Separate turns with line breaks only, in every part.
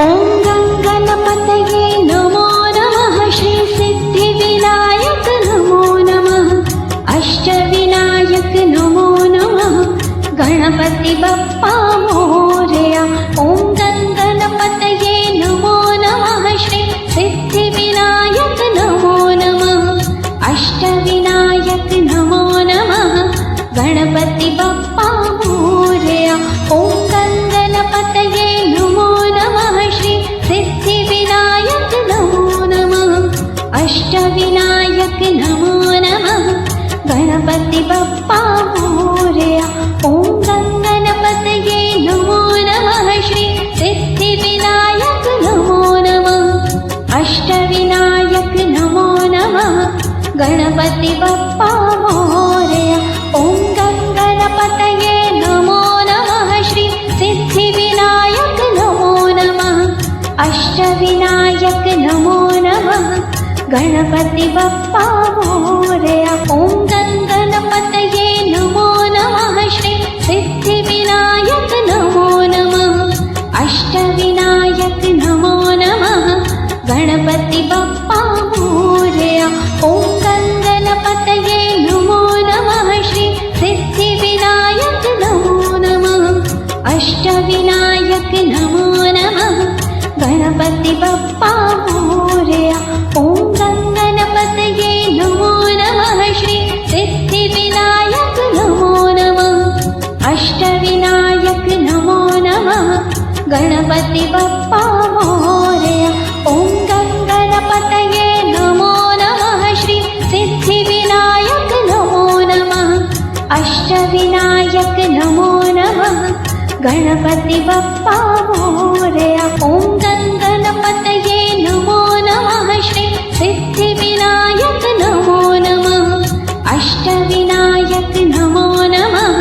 ॐ गणपतये नमो नमः। श्री सिद्धिविनायक नमो नमः। अष्टविनायक नमो नमः। गणपति बप्पा मोरया। ॐ गणपतये नमो नमः। श्री सिद्धिविनायक नमो नमः। अष्टविनायक नमो नमः। गणपति बप्पा मोरया। ॐ गणपतये नमो नमः। श्री सिद्धिविनायक नमो नमः। अष्टविनायक नमो नमः। गणपति बप्पा मोरया। ॐ गणपतये नमो नमः। श्री सिद्धिविनायक नमो नमः। अष्टविनायक नमो नमः। गणपति बप्पा मोरया। ॐ गणपतये नमो नमः। श्री सिद्धिविनायक नमो नमः। अष्टविनायक नमो नमः। गणपति बप्पा मोरया। ॐ गणपतये नमो नमः। श्री सिद्धिविनायक नमो नमः। अष्टविनायक नमो नमः। गणपति बप्पा मोरया। ॐ गणपतये नमो नमः। श्री सिद्धिविनायक नमो नमः। अष्टविनायक नमो नमः। गणपति बप्पा मोरया। ॐ गणपतये नमो नमः। श्री सिद्धिविनायक नमो नमः। अष्टविनायक नमो नमः। गणपति बप्पा मोरया। ॐ गणपतये नमो नमः। श्री सिद्धिविनायक नमो नमः। अष्टविनायक नमो नमः। गणपति बप्पा मोरया। ॐ गणपतये नमो नमः। श्री सिद्धिविनायक नमो नमः। अष्टविनायक नमो नमः।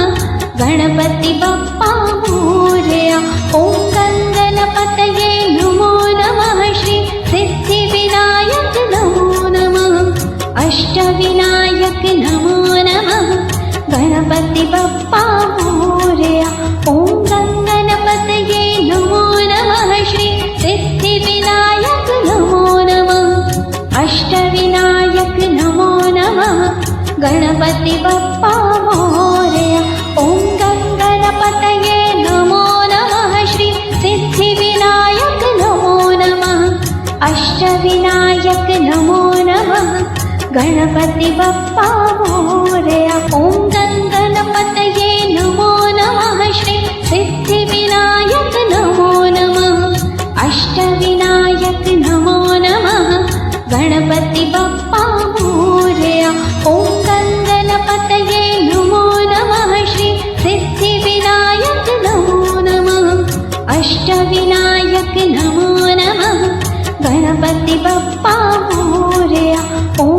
गणपति बप्पा मोरया। ॐ गणपतये नमो नमः। श्री सिद्धिविनायक नमो नमः। अष्टविनायक नमो नमः। गणपति बप्पा मोरया। ॐ गणपतये नमो नमः। श्री सिद्धिविनायक नमो नमः। अष्टविनायक नमो नमः। गणपति बप्पा मोरया। ॐ गणपतये नमो नमः। श्री सिद्धिविनायक नमो नमः। अष्टविनायक नमो नमः। गणपति बप्पा मोरया। ॐ गणपतये नमो नमः। श्री सिद्धिविनायक नमो नमः। अष्टविनायक नमो नमः। गणपति बप्पा मोरया। ॐ गणपतये नमो नमः। श्री सिद्धिविनायक नमो नमः। अष्टविनायक नमो नमः। गणपति बप्पा मोरया। ॐ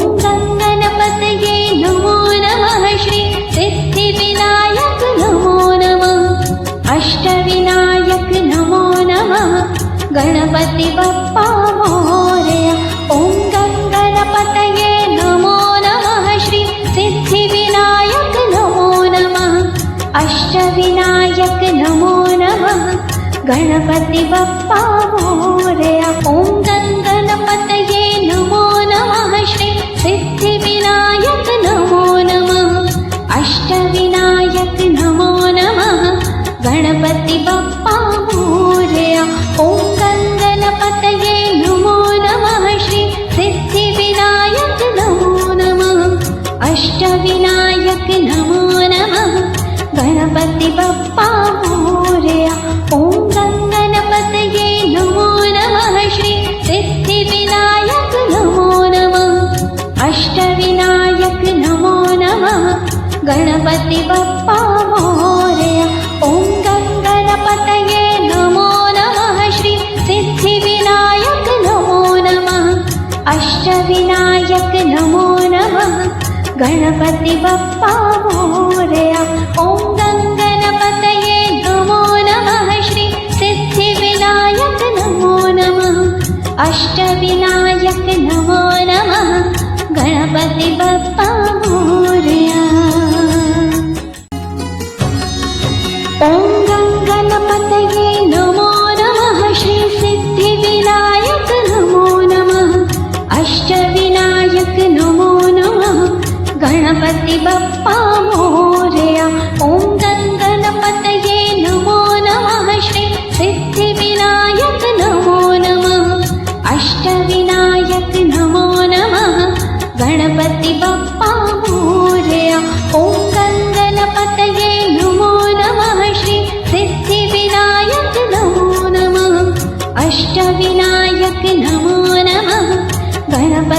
गणपतये नमो नमः। श्री सिद्धिविनायक नमो नमः। अष्टविनायक नमो नमः। गणपति बप्पा मोरया। ॐ गणपतये नमो नमः। श्री सिद्धिविनायक नमो नमः। अष्टविनायक नमो नमः। गणपति बप्पा मोरया। ॐ गणपतये नमो नमः। श्री सिद्धिविनायक नमो नमः। अष्टविनायक नमो नमः। गणपति बप्पा मोरया। ॐ गणपतये नमो नमः। श्री सिद्धिविनायक नमो नमः। अष्टविनायक नमो नमः। गणपति बप्पा मोरया। ॐ गणपतये नमो नमः। श्री सिद्धिविनायक नमो नमः। अष्टविनायक नमो नमः। गणपति बप्पा मोरया। ॐ गणपतये नमो नमः। श्री सिद्धिविनायक नमो नमः। अष्टविनायक नमो नमः। गणपति बप्पा मोरया। ॐ गणपतये नमो नमः। श्री सिद्धिविनायक नमो नमः। अष्टविनायक नमो नमः। गणपति बप्पा मोरया। ॐ गणपतये नमो नमः। श्री सिद्धि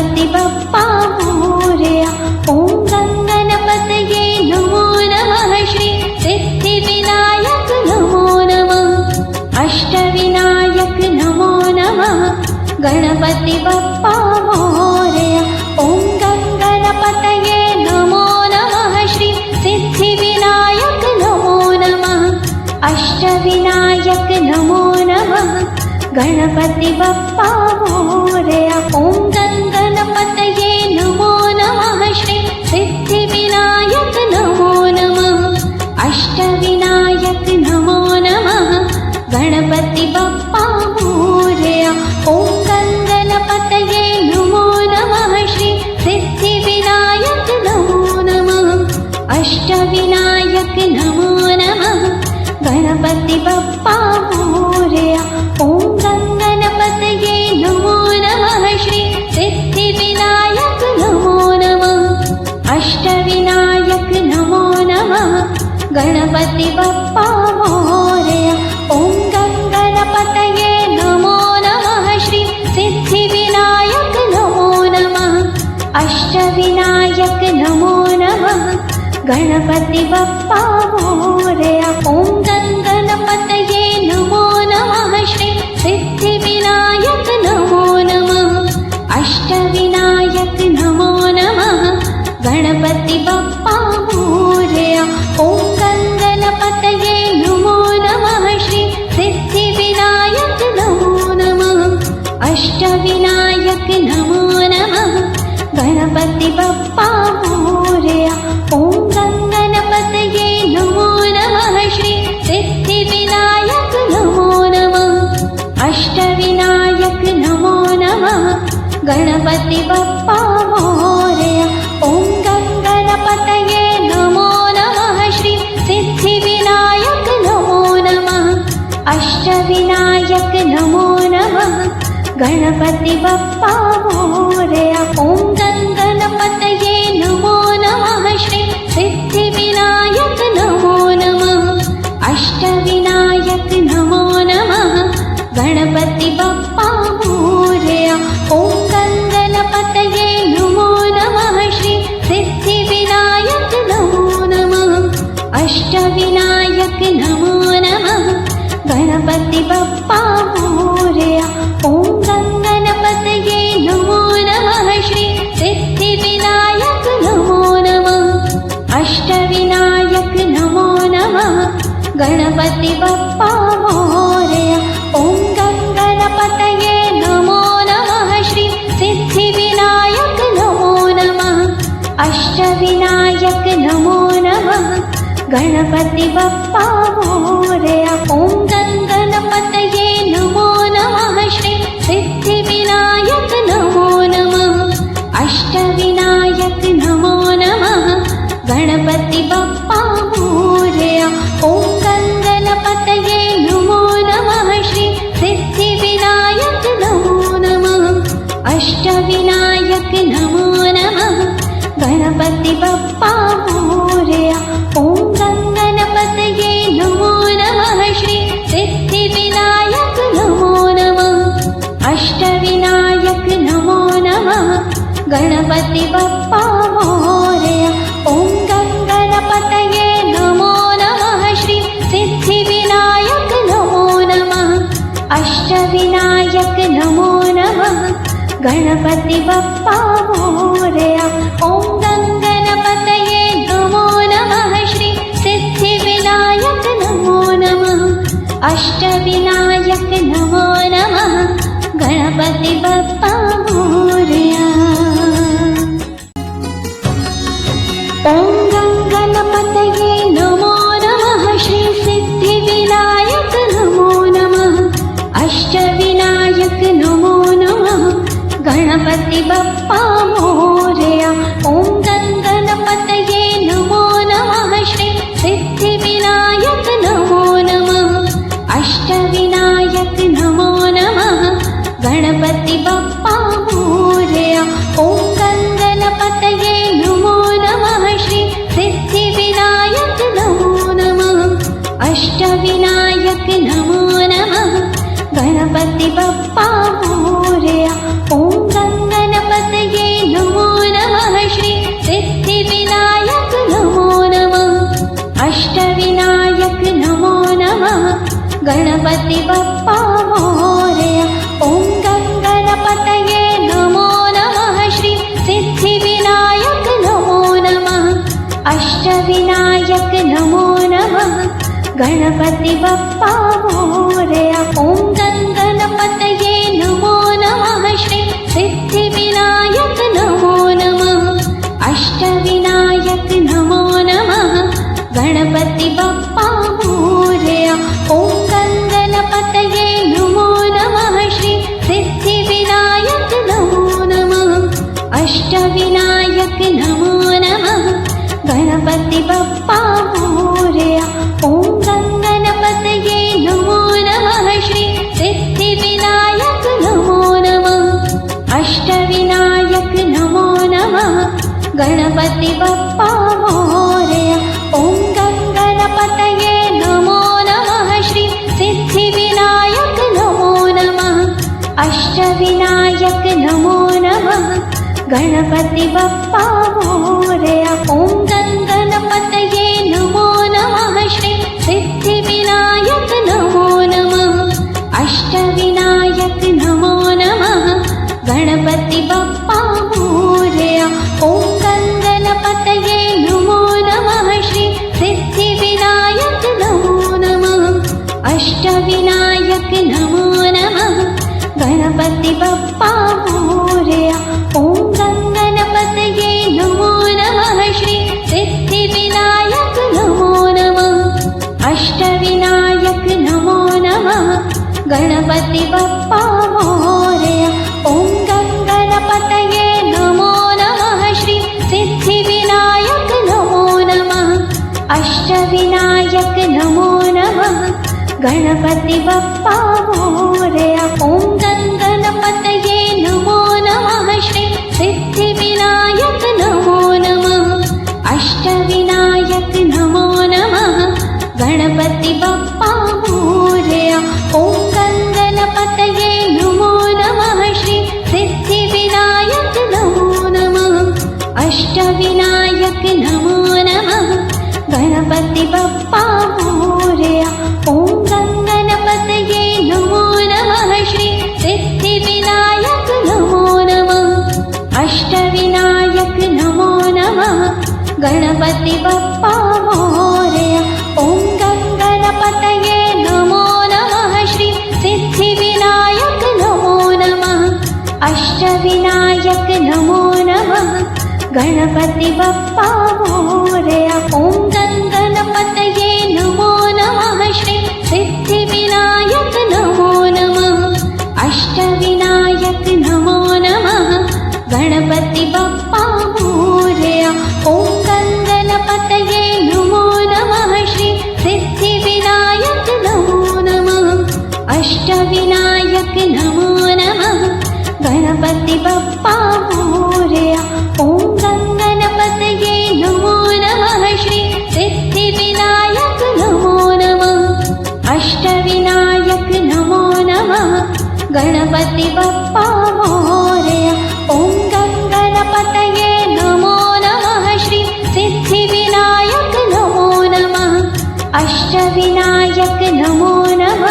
गणपति बप्पा मोरया। ॐ गङ्गणपतये नमो नमः। श्री सिद्धिविनायक नमो नमः। अष्टविनायक नमो नमः। गणपति बप्पा मोरया। ॐ गङ्गणपतये नमो नमः। श्री सिद्धिविनायक नमो नमः। अष्टविनायक नमो नमः। गणपति बप्पा मोरया। ॐ गङ्गणपतये नमो नमः। श्री सिद्धिविनायक नमो नमः। अष्टविनायक नमो नमः। गणपति बप्पा मोरया। ॐ गङ्गणपतये नमो नमः। श्री सिद्धिविनायक नमो नमः। अष्टविनायक नमो नमः। गणपति बप्पा मोरया। ॐ गङ्गणपतये नमो नमः। श्री सिद्धिविनायक नमो नमः। अष्टविनायक नमो नमः। गणपति बप्पा मोरया। ॐ गङ्गणपतये नमो नमः। श्री सिद्धिविनायक नमो नमः। अष्टविनायक नमो नमः। गणपति बप्पा मोरया। ॐ गङ्गणपतये नमो नमः। श्री सिद्धिविनायक नमो नमः। अष्टविनायक नमो नमः। गणपति बप्पा मोरया। ॐ गङ्गणपतये नमो नमः। श्री सिद्धिविनायक नमो नमः। अष्टविनायक नमो नमः। गणपति बप्पा मोरया। ॐ गङ्गणपतये नमो नमः। श्री सिद्धिविनायक नमो नमः। अष्टविनायक नमो नमः। गणपति बप्पा मोरया। ॐ गङ्गणपतये नमो नमः। श्री सिद्धिविनायक नमो नमः। अष्टविनायक नमो नमः। गणपति बप्पा मोरया। ॐ गङ्गणपतये नमो नमः। श्री सिद्धिविनायक नमो नमः। अष्टविनायक नमो नमः। गणपति बप्पा मोरया। ॐ गङ्गणपतये नमो नमः। श्री सिद्धिविनायक नमो नमः। अष्टविनायक नमो नमः। गणपति बप्पा मोरया। ॐ गङ्गणपतये नमो नमः। श्री सिद्धिविनायक नमो नमः। अष्टविनायक नमो नमः। गणपति बप्पा मोरया। ॐ गङ्गणपतये नमो नमः। श्री सिद्धिविनायक नमो नमः। अष्टविनायक नमो नमः। गणपति बप्पा मोरया। ॐ गङ्गणपतये नमो नमः। श्री सिद्धिविनायक नमो नमः। अष्टविनायक नमो नमः। गणपति बप्पा मोरया। ॐ गङ्गणपतये नमो नमः। श्री सिद्धिविनायक नमो नमः। अष्टविनायक नमो नमः। गणपति बप्पा मोरया। ॐ गङ्गणपतये नमो नमः। श्री सिद्धिविनायक नमो नमः। अष्टविनायक नमो नमः। गणपति बप्पा मोरया। ॐ गङ्गणपतये नमो नमः। श्री सिद्धिविनायक नमो नमः। अष्टविनायक नमो नमः। गणपति बप्पा मोरया। ॐ गङ्गणपतये नमो नमः। श्री सिद्धिविनायक नमो नमः। अष्टविनायक नमो नमः। गणपति बप्पा मोरया। ॐ गङ्गणपतये नमो नमः। श्री सिद्धिविनायक नमो नमः। अष्टविनायक नमो नमः। गणपति बप्पा मोरया। ॐ गङ्गणपतये नमो नमः। श्री सिद्धिविनायक नमो नमः। अष्टविनायक नमो नमः। गणपति बप्पा मोरया। ॐ गङ्गणपतये नमो नमः। श्री सिद्धिविनायक नमो नमः। अष्टविनायक नमो नमः। गणपति बप्पा मोरया। ॐ गङ्गणपतये गणपति बप्पा मोरया। ॐ गणपतये नमो नमः। श्री सिद्धिविनायक नमो नमः। अष्टविनायक नमो नमः। गणपति बप्पा मोरया। ॐ गणपतये नमो नमः। श्री सिद्धिविनायक नमो नमः। अष्टविनायक नमो नमः। गणपति बप्पा मोरया। ॐ गणपतये नमो नमः। श्री सिद्धिविनायक नमो नमः। अष्टविनायक नमो नमः। गणपति बप्पा मोरया। ॐ गणपतये नमो नमः। श्री सिद्धिविनायक नमो नमः। अष्टविनायक नमो नमः। गणपति बप्पा मोरया। ॐ गणपतये नमो नमः। श्री सिद्धिविनायक नमो नमः। अष्टविनायक नमो नमः। गणपति बप्पा मोरया। ॐ गणपतये नमो नमः। श्री सिद्धिविनायक नमो नमः। अष्टविनायक नमो नमः। गणपति बप्पा मोरया। ॐ गणपतये नमो नमः। श्री सिद्धिविनायक नमो नमः। अष्टविनायक नमो नमः। गणपति बप्पा मोरया। ॐ गणपतये नमो नमः। श्री सिद्धिविनायक नमो नमः। अष्टविनायक नमो नमः। गणपति बप्पा मोरया। ॐ गणपतये नमो नमः। श्री सिद्धिविनायक नमो नमः। अष्टविनायक नमो नमः। गणपति बप्पा मोरया। ॐ गणपतये नमो नमः। श्री सिद्धिविनायक नमो नमः। अष्टविनायक नमो नमः। गणपति बप्पा मोरया। ॐ गणपतये नमो नमः। श्री सिद्धिविनायक नमो नमः। अष्टविनायक नमो नमः। गणपति बप्पा मोरया। ॐ गणपतये नमो नमः। श्री सिद्धिविनायक नमो नमः। अष्टविनायक नमो नमः। गणपति बप्पा मोरया। ॐ गणपतये नमो नमः। श्री सिद्धिविनायक नमो नमः। अष्टविनायक नमो नमः। गणपति बप्पा मोरया। ॐ गणपतये नमो नमः। श्री सिद्धिविनायक नमो नमः। अष्टविनायक नमो नमः। गणपति बप्पा मोरया। ॐ गणपतये नमो नमः। श्री सिद्धिविनायक नमो नमः। अष्टविनायक नमो नमः। गणपति बप्पा मोरया। ॐ गणपतये नमो नमः। श्री सिद्धिविनायक नमो नमः। अष्टविनायक नमो नमः। गणपति बप्पा मोरया। ॐ गणपतये नमो नमः। श्री सिद्धिविनायक नमो नमः। अष्टविनायक नमो नमः।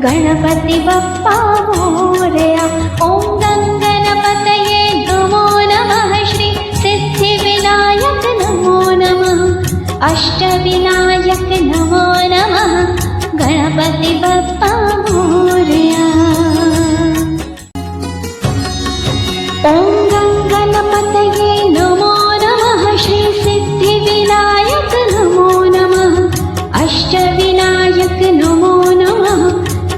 गणपति बप्पा मोरया। ॐ गणपतये नमो नमः। श्री सिद्धिविनायक नमो नमः। अष्टविनायक नमो नमः। गणपति बप्पा मोरया। ॐ गणपतये नमो नमः। श्री सिद्धिविनायक नमो नमः। अष्टविनायक नमो नमः।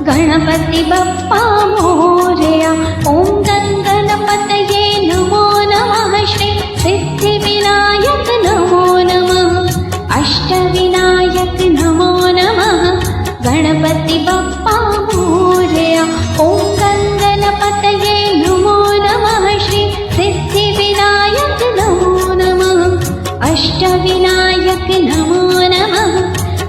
गणपति बप्पा मोरया। ॐ गणपतये नमो नमः। श्री सिद्धिविनायक नमो नमः। अष्टविनायक नमो नमः। गणपति बप्पा मोरया। ॐ गणपतये नमो नमः। श्री सिद्धिविनायक नमो नमः। अष्टविनायक नमो नमः।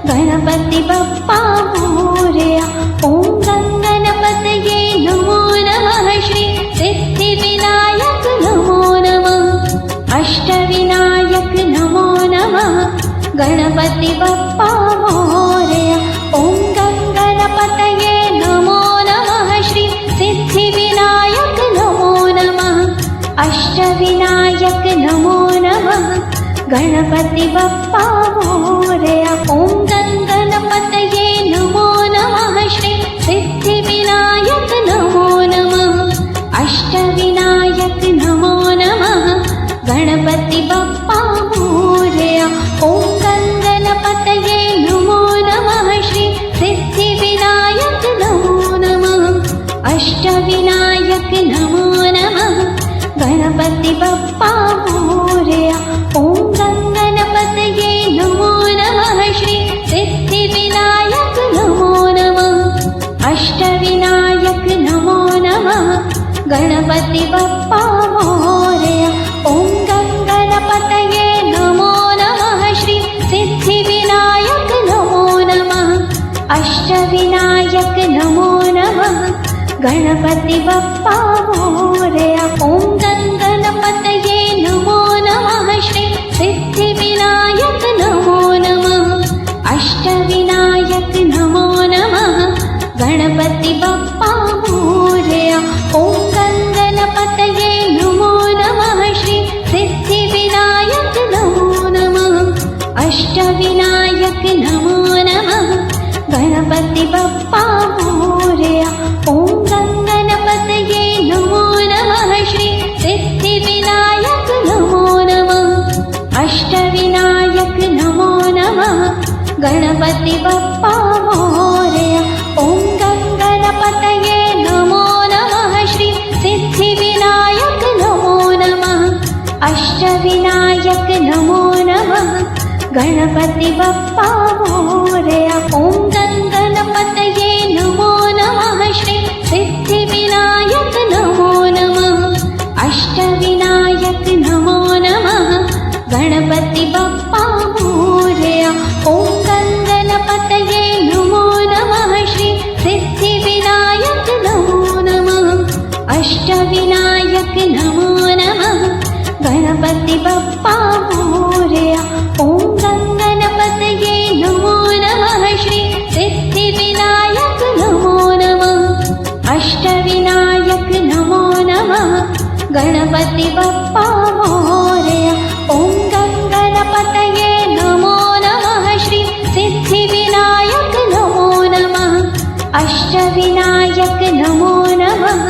गणपति बप्पा मोरया। ॐ गणपतये नमो नमः। श्री सिद्धिविनायक नमो नमः। अष्टविनायक नमो नमः। गणपति बप्पा मोरया। ॐ अष्टविनायक नमो नमः गणपति बप्पा मोरया। ॐ गणपतये नमो नमः श्री सिद्धिविनायक नमो नमः अष्टविनायक नमो नमः गणपति बप्पा मोरया। ॐ गणपतये नमो नमः श्री सिद्धिविनायक नमो नमः अष्टविनायक नमो नमः गणपति बप्पा मोरया। ॐ गणपतये नमो नमः श्री सिद्धिविनायक नमो नमः अष्टविनायक नमो नमः गणपति बप्पा मोरया। ॐ गणपतये नमो नमः श्री सिद्धिविनायक नमो नमः अष्टविनायक नमो नमः गणपति बप्पा मोरया। ॐ गणपतये नमो नमः श्री सिद्धिविनायक नमो नमः अष्टविनायक नमो नमः गणपति बप्पा मोरया। ॐ गणपतये नमो नमः श्री सिद्धिविनायक नमो नमः अष्टविनायक नमो नमः गणपति बप्पा मोरया। ॐ गणपतये नमो नमः श्री सिद्धिविनायक नमो नमः अष्टविनायक नमो नमः गणपति बप्पा मोरया। ॐ गणपतये नमो नमः श्री सिद्धिविनायक नमो नमः अष्टविनायक नमो नमः गणपति बप्पा मोरया। ॐ गणपतये नमो नमः श्री सिद्धिविनायक नमो नमः अष्टविनायक नमो नमः गणपति बप्पा मोरया। ॐ गणपतये नमो नमः श्री सिद्धिविनायक नमो नमः अष्टविनायक नमो नमः गणपति बप्पा मोरया। ॐ गणपतये नमो नमः श्री सिद्धिविनायक नमो नमः अष्टविनायक नमो नमः गणपति बप्पा मोरया। ॐ गणपतये नमो नमः श्री सिद्धिविनायक नमो नमः अष्टविनायक नमो नमः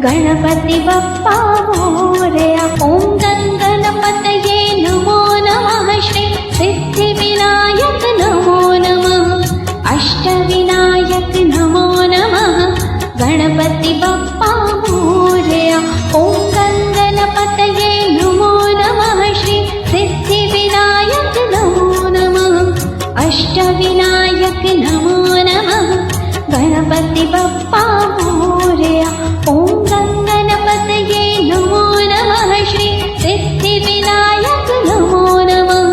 गणपति बप्पा मोरया। ॐ गणपतये नमो नमः श्री सिद्धिविनायक नमो नमः अष्टविनायक नमो नमः गणपति बप्पा मोरया। ॐ गणपतये नमो नमः श्री सिद्धिविनायक नमो नमः अष्टविनायक नमो नमः गणपति बप्पा मोरया। ॐ गणपतये नमो नमः श्री सिद्धिविनायक नमो नमः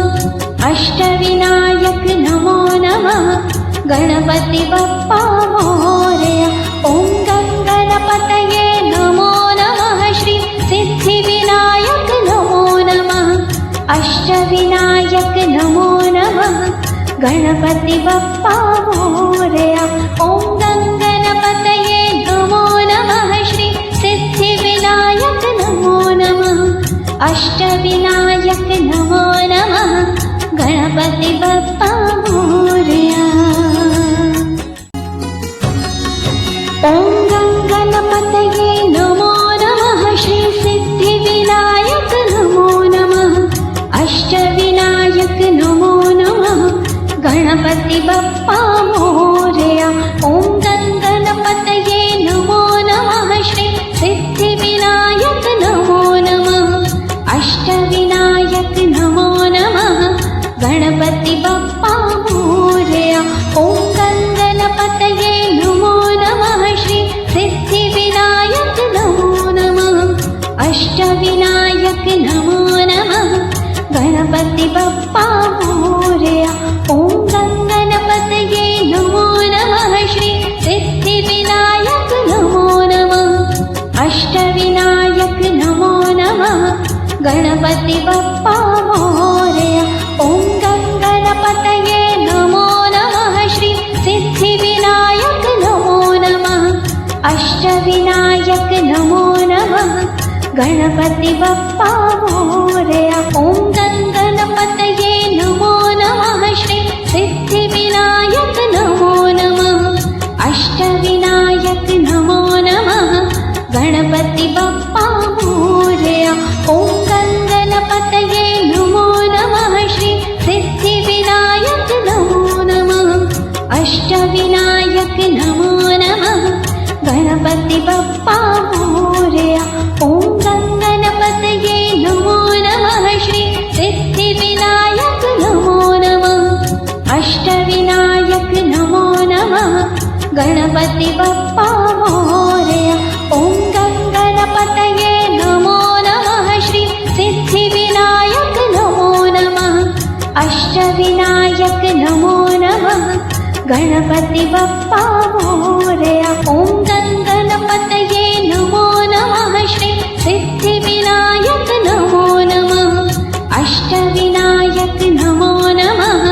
अष्टविनायक नमो नमः गणपति बप्पा मोरया। ॐ गणपतये नमो नमः श्री सिद्धिविनायक नमो नमः अष्टविनायक नमो नमः गणपति बप्पा मोरया। ॐ गणपतये नमो नमः श्री सिद्धिविनायक नमो नमः अष्टविनायक नमो नमः गणपति बप्पा मोरया। ॐ गणपतये नमो नमः श्री सिद्धिविनायक नमो नमः अष्टविनायक नमो नमः गणपति बप्पा मोरया। ॐ गणपतये नमो नमः श्री सिद्धिविनायक नमो नमः अष्टविनायक नमो नमः गणपति बप्पा मोरया। ॐ गणपतये नमो नमः श्री सिद्धिविनायक नमो नमः अष्टविनायक नमो नमः गणपति बप्पा मोरया। ॐ गणपतये नमो नमः श्री सिद्धिविनायक नमो नमः अष्टविनायक नमो नमः गणपति बप्पा मोरया। ॐ गणपतये नमो नमः श्री सिद्धिविनायक नमो नमः अष्टविनायक नमो नमः गणपति बप्पा मोरया। ॐ गणपतये नमो नमः। श्री सिद्धिविनायक नमो नमः। अष्टविनायक नमो नमः। गणपति बप्पा मोरया। ॐ गणपतये नमो नमः। श्री सिद्धिविनायक नमो नमः। अष्टविनायक नमो नमः। गणपति बप्पा मोरया। ॐ गणपतये नमो नमः। श्री सिद्धिविनायक नमो नमः। अष्टविनायक नमो नमः। गणपति बप्पा मोरया। ॐ गणपतये नमो नमः। श्री सिद्धिविनायक नमो नमः। अष्टविनायक नमो नमः। गणपति बप्पा मोरया। ॐ गणपतये नमो नमः। श्री सिद्धिविनायक नमो नमः। अष्टविनायक नमो नमः।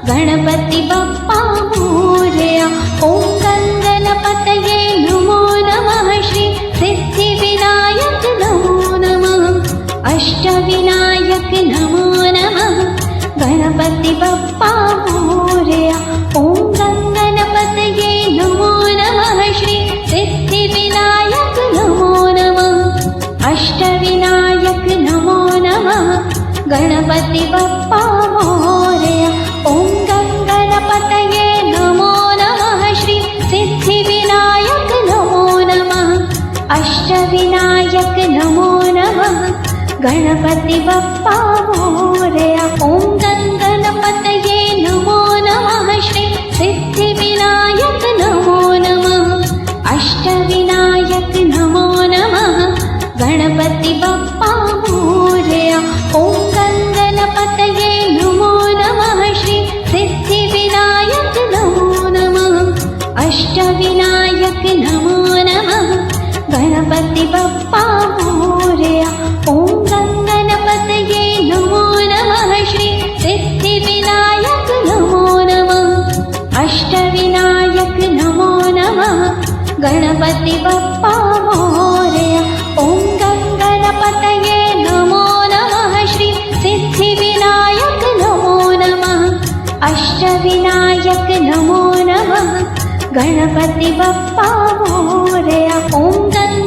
गणपति बप्पा मोरया। ॐ गणपतये नमो नमः। श्री सिद्धिविनायक नमो नमः। अष्टविनायक नमो नमः। गणपति बप्पा मोरया। ॐ गणपतये नमो नमः। श्री सिद्धिविनायक नमो नमः। अष्टविनायक नमो नमः। गणपति बप्पा मोरया। ॐ गणपतये नमो नमः। श्री सिद्धिविनायक नमो नमः। अष्टविनायक नमो नमः। गणपति बप्पा मोरया। ॐ गणपतये नमो नमः। श्री सिद्धिविनायक नमो नमः। अष्टविनायक नमो नमः। गणपति बप्पा मोरया। ॐ गणपतये नमो नमः। श्री सिद्धिविनायक नमो नमः। अष्टविनायक नमो नमः। गणपति बप्पा मोरया। ॐ गणपतये नमो नमः। श्री सिद्धिविनायक नमो नमः। अष्टविनायक नमो नमः। गणपति बप्पा मोरया। ॐ गणपतये नमो नमः। श्री सिद्धिविनायक नमो नमः। अष्टविनायक नमो नमः। गणपति बप्पा मोरया। ॐ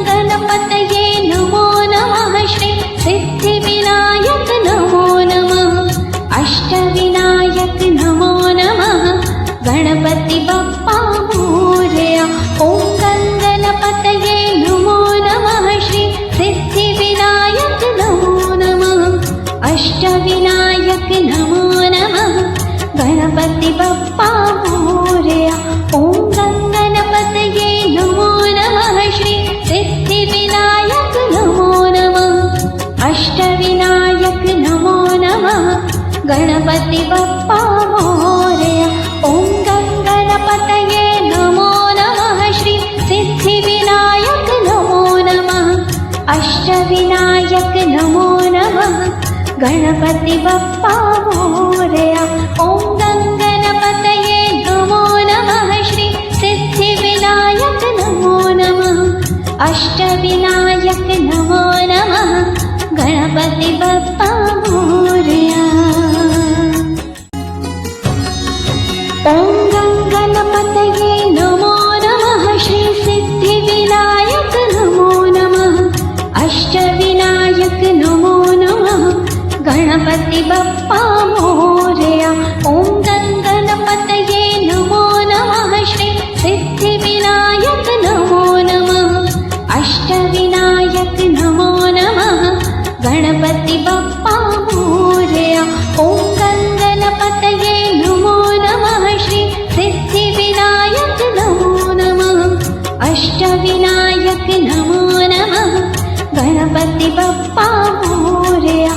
गणपतये नमो नमः। श्री सिद्धिविनायक नमो नमः। अष्टविनायक नमो नमः। गणपति बप्पा मोरया। ॐ गणपतये नमो नमः। श्री सिद्धिविनायक नमो नमः। अष्टविनायक नमो नमः। गणपति बप्पा मोरया। ॐ गणपतये नमो नमः। श्री सिद्धिविनायक नमो नमः। अष्टविनायक नमो नमः। गणपति बप्पा मोरया। ॐ गणपतये नमो नमः। श्री सिद्धिविनायक नमो नमः। अष्टविनायक नमो नमः। गणपति बप्पा मोरया। ॐ गणपतये नमो नमः। श्री सिद्धिविनायक नमो नमः। अष्टविनायक नमो नमः। गणपति बप्पा मोरया। ॐ गणपतये नमो नमः। श्री सिद्धिविनायक नमो नमः। अष्टविनायक नमो नमः। गणपति बप्पा मोरया। ॐ गणपतये नमो नमः। श्री सिद्धिविनायक नमो नमः। अष्टविनायक नमो नमः। गणपति बप्पा मोरया। ॐ गणपतये नमो नमः। श्री सिद्धिविनायक नमो नमः। अष्टविनायक नमो नमः। गणपति बप्पा मोरया।